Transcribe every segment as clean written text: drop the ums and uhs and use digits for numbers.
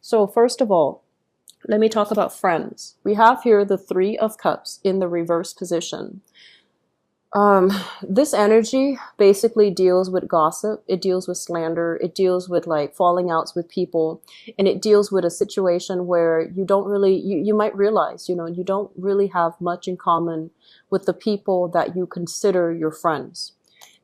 So first of all, let me talk about friends. We have here the Three of Cups in the reverse position. Um, this energy basically deals with gossip. It deals with slander. It deals with like falling outs with people. And it deals with a situation where you don't really, you might realize, you don't really have much in common with the people that you consider your friends.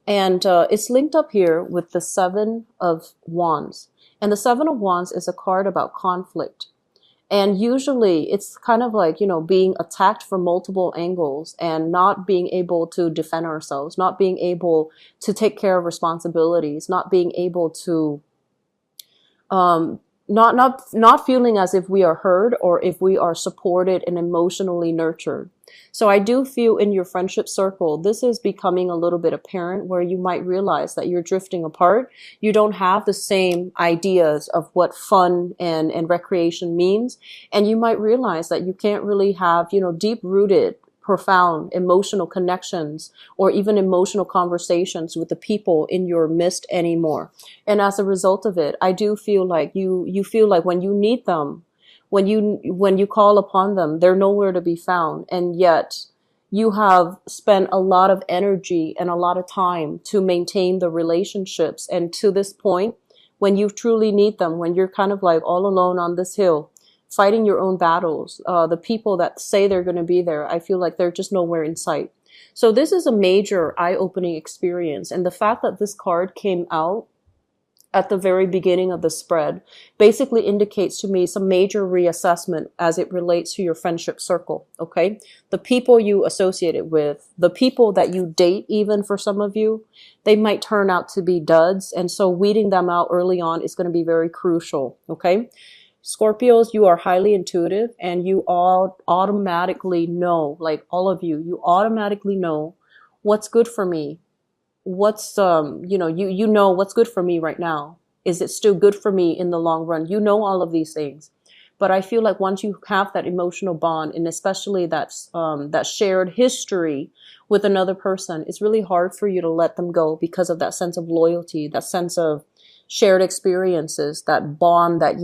And it's linked up here with the Seven of Wands. And the Seven of Wands is a card about conflict. And usually it's kind of like, being attacked from multiple angles and not being able to defend ourselves, not being able to take care of responsibilities, not being able to not feeling as if we are heard or if we are supported and emotionally nurtured. So I do feel in your friendship circle, this is becoming a little bit apparent where you might realize that you're drifting apart. You don't have the same ideas of what fun and recreation means. And you might realize that you can't really have, deep rooted, profound emotional connections or even emotional conversations with the people in your midst anymore. And as a result of it, I do feel like you feel like when you need them, when you call upon them, they're nowhere to be found. And yet you have spent a lot of energy and a lot of time to maintain the relationships. And to this point, when you truly need them, when you're kind of like all alone on this hill, fighting your own battles, the people that say they're going to be there, I feel like they're just nowhere in sight. So this is a major eye-opening experience. And the fact that this card came out at the very beginning of the spread basically indicates to me some major reassessment as it relates to your friendship circle, okay? The people you associate it with, the people that you date, even for some of you, they might turn out to be duds. And so weeding them out early on is going to be very crucial, okay? Scorpios, you are highly intuitive and you all automatically know, like all of you automatically know what's good for me. What's, you know what's good for me right now. Is it still good for me in the long run? You know all of these things. But I feel like once you have that emotional bond and especially that shared history with another person, it's really hard for you to let them go because of that sense of loyalty, that sense of shared experiences, that bond that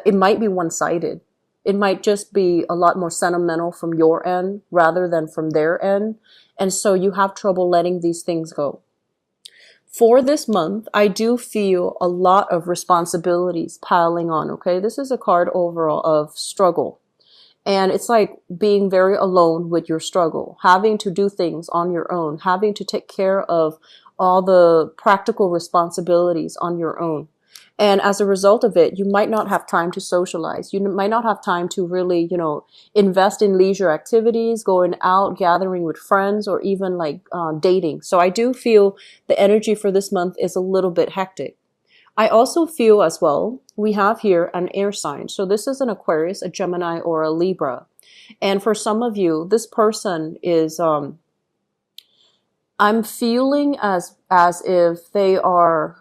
it might be one-sided. It might just be a lot more sentimental from your end rather than from their end. And so you have trouble letting these things go. For this month, I do feel a lot of responsibilities piling on, okay? This is a card overall of struggle. And it's like being very alone with your struggle, having to do things on your own, having to take care of all the practical responsibilities on your own. And as a result of it, you might not have time to socialize. You might not have time to really, invest in leisure activities, going out, gathering with friends, or even like dating. So I do feel the energy for this month is a little bit hectic. I also feel as well, we have here an air sign. So this is an Aquarius, a Gemini, or a Libra. And for some of you, this person is, I'm feeling as if they are,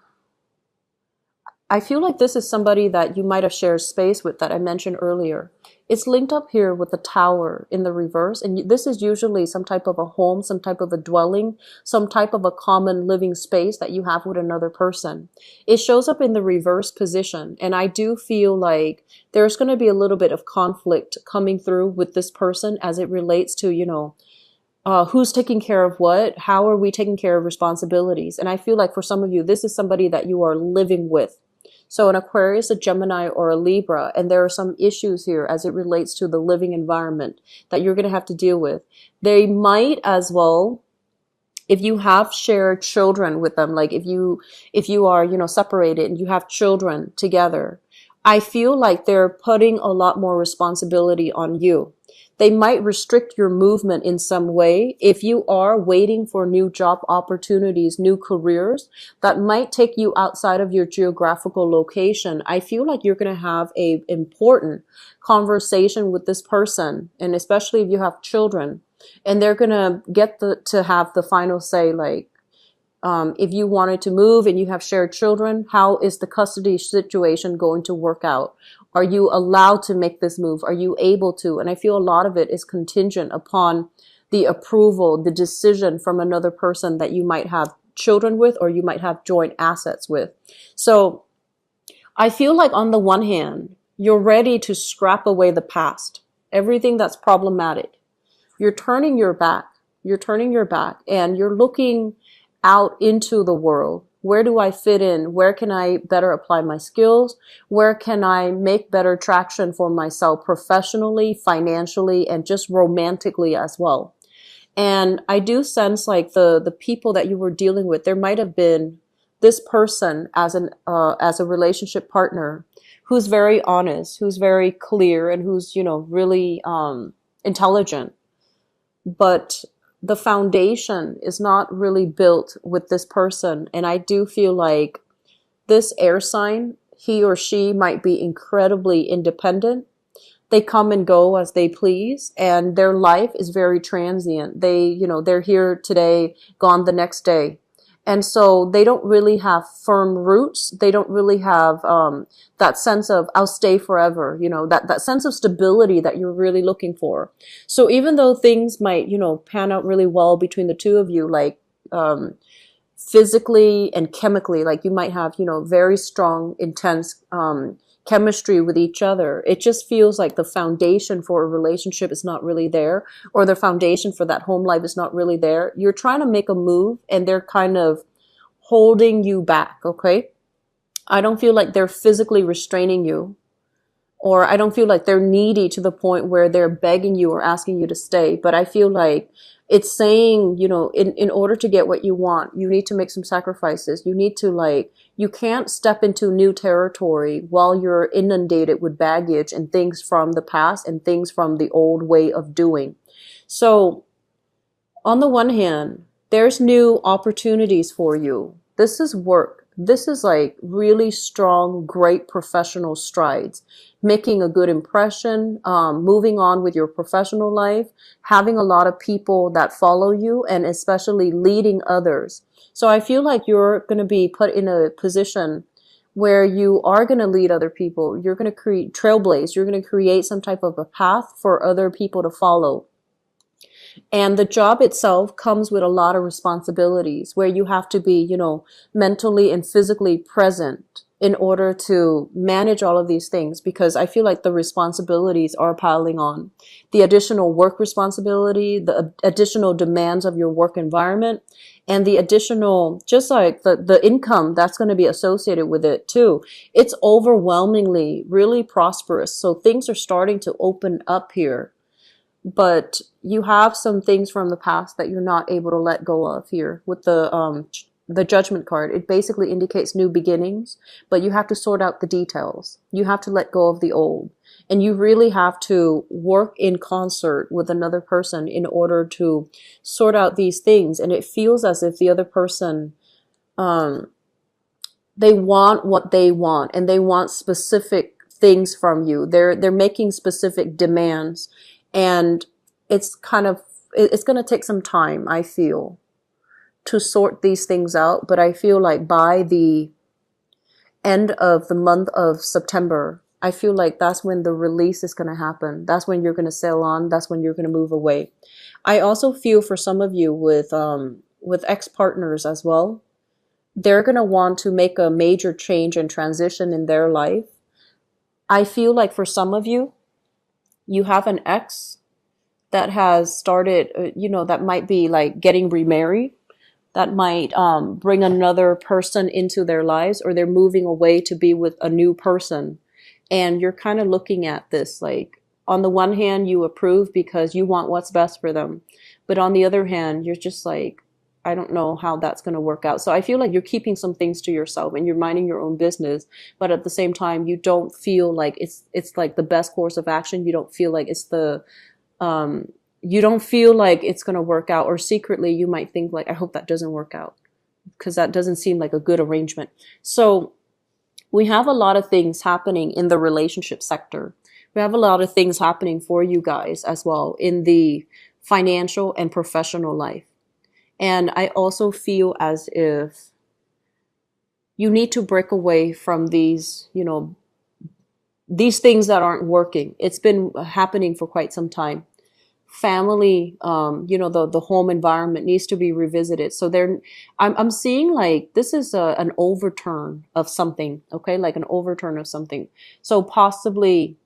I feel like this is somebody that you might have shared space with that I mentioned earlier. It's linked up here with the Tower in the reverse. And this is usually some type of a home, some type of a dwelling, some type of a common living space that you have with another person. It shows up in the reverse position. And I do feel like there's going to be a little bit of conflict coming through with this person as it relates to, who's taking care of what? How are we taking care of responsibilities? And I feel like for some of you, this is somebody that you are living with. So an Aquarius, a Gemini, or a Libra, and there are some issues here as it relates to the living environment that you're going to have to deal with. They might as well, if you have shared children with them, like if you are, separated and you have children together, I feel like they're putting a lot more responsibility on you. They might restrict your movement in some way. If you are waiting for new job opportunities, new careers that might take you outside of your geographical location, I feel like you're going to have a important conversation with this person. And especially if you have children, and they're going to get to have the final say, like, if you wanted to move and you have shared children, how is the custody situation going to work out? Are you allowed to make this move? Are you able to? And I feel a lot of it is contingent upon the approval, the decision from another person that you might have children with or you might have joint assets with. So I feel like on the one hand, You're ready to scrap away the past, everything that's problematic. You're turning your back. You're turning your back and you're looking out into the world. Where do I fit in? Where can I better apply my skills? Where can I make better traction for myself professionally, financially, and just romantically as well? And I do sense like the people that you were dealing with, there might have been this person as a relationship partner who's very honest, who's very clear, and who's, really intelligent. But the foundation is not really built with this person. And I do feel like this air sign, he or she might be incredibly independent. They come and go as they please, and their life is very transient. They're here today, gone the next day. And so they don't really have firm roots. They don't really have that sense of I'll stay forever, that sense of stability that you're really looking for. So even though things might, pan out really well between the two of you, like physically and chemically, like you might have, very strong, intense chemistry with each other. It just feels like the foundation for a relationship is not really there, or the foundation for that home life is not really there. You're trying to make a move and they're kind of holding you back, okay? I don't feel like they're physically restraining you, or I don't feel like they're needy to the point where they're begging you or asking you to stay. But I feel like it's saying, in order to get what you want, you need to make some sacrifices. You need to you can't step into new territory while you're inundated with baggage and things from the past and things from the old way of doing. So on the one hand, there's new opportunities for you. This is work. This is like really strong, great professional strides, making a good impression, moving on with your professional life, having a lot of people that follow you, and especially leading others. So I feel like you're going to be put in a position where you are going to lead other people. You're going to create trailblaze. You're going to create some type of a path for other people to follow. And the job itself comes with a lot of responsibilities where you have to be, mentally and physically present in order to manage all of these things, because I feel like the responsibilities are piling on. The additional work responsibility, the additional demands of your work environment, and the additional, just like the income that's going to be associated with it too. It's overwhelmingly really prosperous. So things are starting to open up here. But you have some things from the past that you're not able to let go of here with the Judgment card. It basically indicates new beginnings, but you have to sort out the details. You have to let go of the old, and you really have to work in concert with another person in order to sort out these things. And it feels as if the other person, they want what they want, and they want specific things from you. They're making specific demands. And it's going to take some time, I feel, to sort these things out. But I feel like by the end of the month of September, I feel like that's when the release is going to happen. That's when you're going to sail on. That's when you're going to move away. I also feel for some of you with ex-partners as well, they're going to want to make a major change and transition in their life. I feel like for some of you, you have an ex that has started, that might be like getting remarried, that might bring another person into their lives, or they're moving away to be with a new person. And you're kind of looking at this like, on the one hand, you approve because you want what's best for them. But on the other hand, you're just like, I don't know how that's going to work out. So I feel like you're keeping some things to yourself and you're minding your own business. But at the same time, you don't feel like it's like the best course of action. You don't feel like you don't feel like it's going to work out. Or secretly, you might think like, I hope that doesn't work out, because that doesn't seem like a good arrangement. So we have a lot of things happening in the relationship sector. We have a lot of things happening for you guys as well in the financial and professional life. And I also feel as if you need to break away from these, these things that aren't working. It's been happening for quite some time. family, the home environment needs to be revisited. So I'm seeing like this is an overturn of something, okay, like an overturn of something. So possibly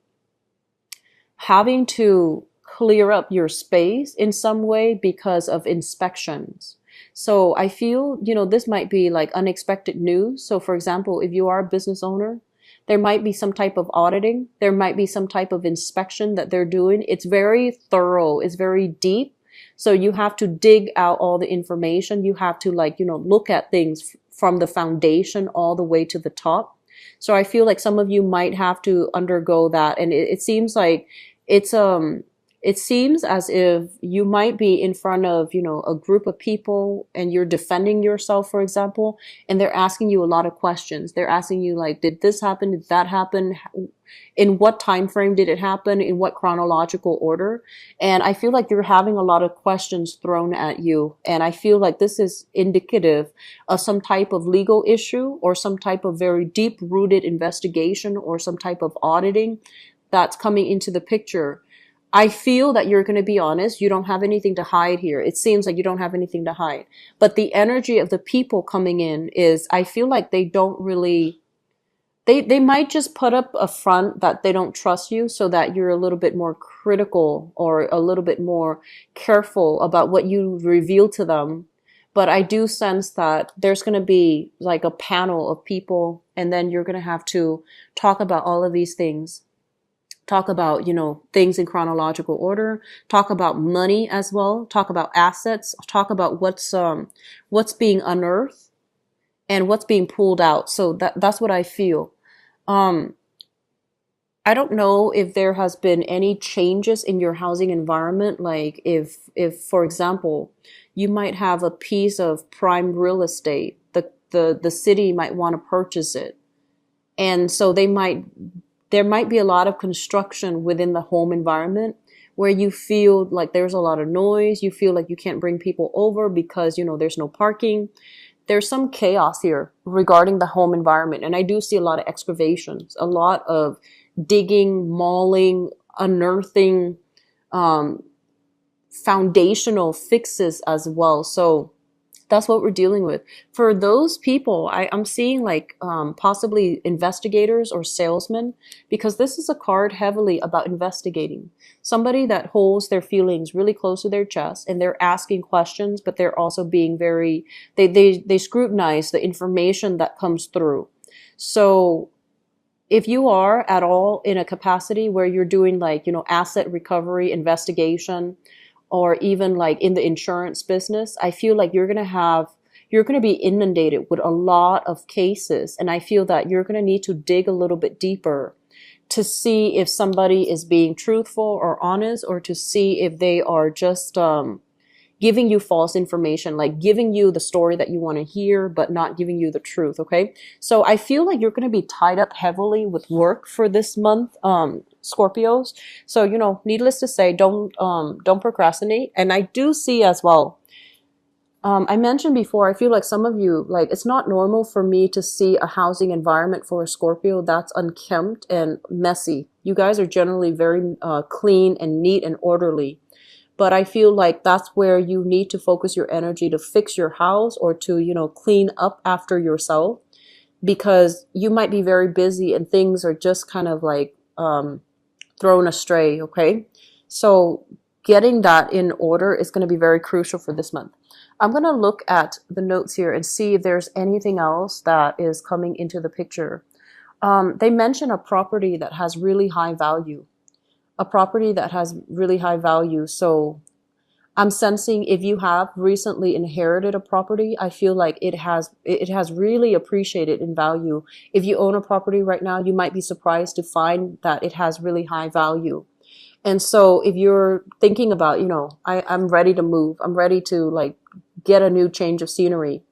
having to clear up your space in some way because of inspections. So I feel, this might be like unexpected news. So for example, if you are a business owner, there might be some type of auditing. There might be some type of inspection that they're doing. It's very thorough. It's very deep. So you have to dig out all the information. You have to look at things from the foundation all the way to the top. So I feel like some of you might have to undergo that. And it seems like it's, it seems as if you might be in front of, a group of people and you're defending yourself, for example, and they're asking you a lot of questions. They're asking you like, did this happen? Did that happen? In what time frame did it happen? In what chronological order? And I feel like you're having a lot of questions thrown at you. And I feel like this is indicative of some type of legal issue or some type of very deep rooted investigation or some type of auditing that's coming into the picture. I feel that you're going to be honest. You don't have anything to hide here. It seems like you don't have anything to hide. But the energy of the people coming in is, I feel like they don't really, they might just put up a front that they don't trust you so that you're a little bit more critical or a little bit more careful about what you reveal to them. But I do sense that there's going to be like a panel of people, and then you're going to have to talk about all of these things. Talk about, things in chronological order, talk about money as well, talk about assets, talk about what's being unearthed and what's being pulled out. So that's what I feel. I don't know if there has been any changes in your housing environment. Like if, for example, you might have a piece of prime real estate, the city might want to purchase it. And so there might be a lot of construction within the home environment where you feel like there's a lot of noise. You feel like you can't bring people over because, there's no parking. There's some chaos here regarding the home environment. And I do see a lot of excavations, a lot of digging, mauling, unearthing, foundational fixes as well. So that's what we're dealing with. For those people, I'm seeing like possibly investigators or salesmen, because this is a card heavily about investigating. Somebody that holds their feelings really close to their chest and they're asking questions, but they're also being very, they scrutinize the information that comes through. So if you are at all in a capacity where you're doing like, asset recovery, investigation, or even like in the insurance business, I feel like you're going to be inundated with a lot of cases. And I feel that you're going to need to dig a little bit deeper to see if somebody is being truthful or honest, or to see if they are just giving you false information, like giving you the story that you want to hear, but not giving you the truth. Okay. So I feel like you're going to be tied up heavily with work for this month, Scorpios. So, needless to say, don't procrastinate. And I do see as well, I mentioned before, I feel like some of you, like, it's not normal for me to see a housing environment for a Scorpio that's unkempt and messy. You guys are generally very clean and neat and orderly. But I feel like that's where you need to focus your energy to fix your house or to, clean up after yourself, because you might be very busy and things are just kind of like thrown astray. Okay. So getting that in order is going to be very crucial for this month. I'm going to look at the notes here and see if there's anything else that is coming into the picture. They mention a property that has really high value. A property that has really high value. So I'm sensing if you have recently inherited a property, I feel like it has really appreciated in value. If you own a property right now, you might be surprised to find that it has really high value. And so if you're thinking about, I'm ready to move, I'm ready to like get a new change of scenery,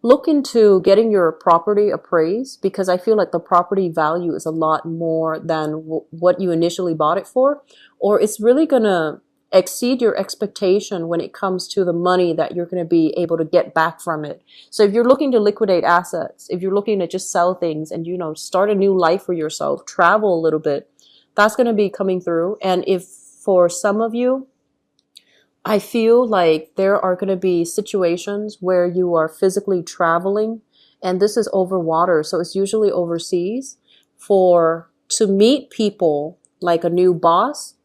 look into getting your property appraised, because I feel like the property value is a lot more than what you initially bought it for, or it's really going to exceed your expectation when it comes to the money that you're going to be able to get back from it. So if you're looking to liquidate assets, if you're looking to just sell things and, start a new life for yourself, travel a little bit, that's going to be coming through. And if for some of you, I feel like there are going to be situations where you are physically traveling, and this is over water, so it's usually overseas, for to meet people like a new boss,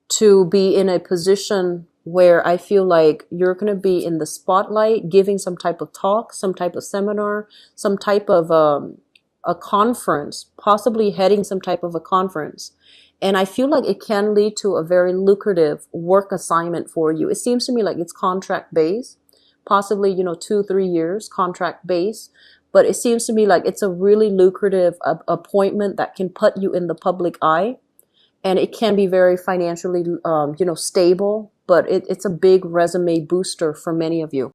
to be in a position where I feel like you're going to be in the spotlight, giving some type of talk, some type of seminar, some type of a conference, possibly heading some type of a conference. And I feel like it can lead to a very lucrative work assignment for you. It seems to me like it's contract based, possibly, 2, 3 years contract based. But it seems to me like it's a really lucrative appointment that can put you in the public eye, and it can be very financially, stable, but it's a big resume booster for many of you.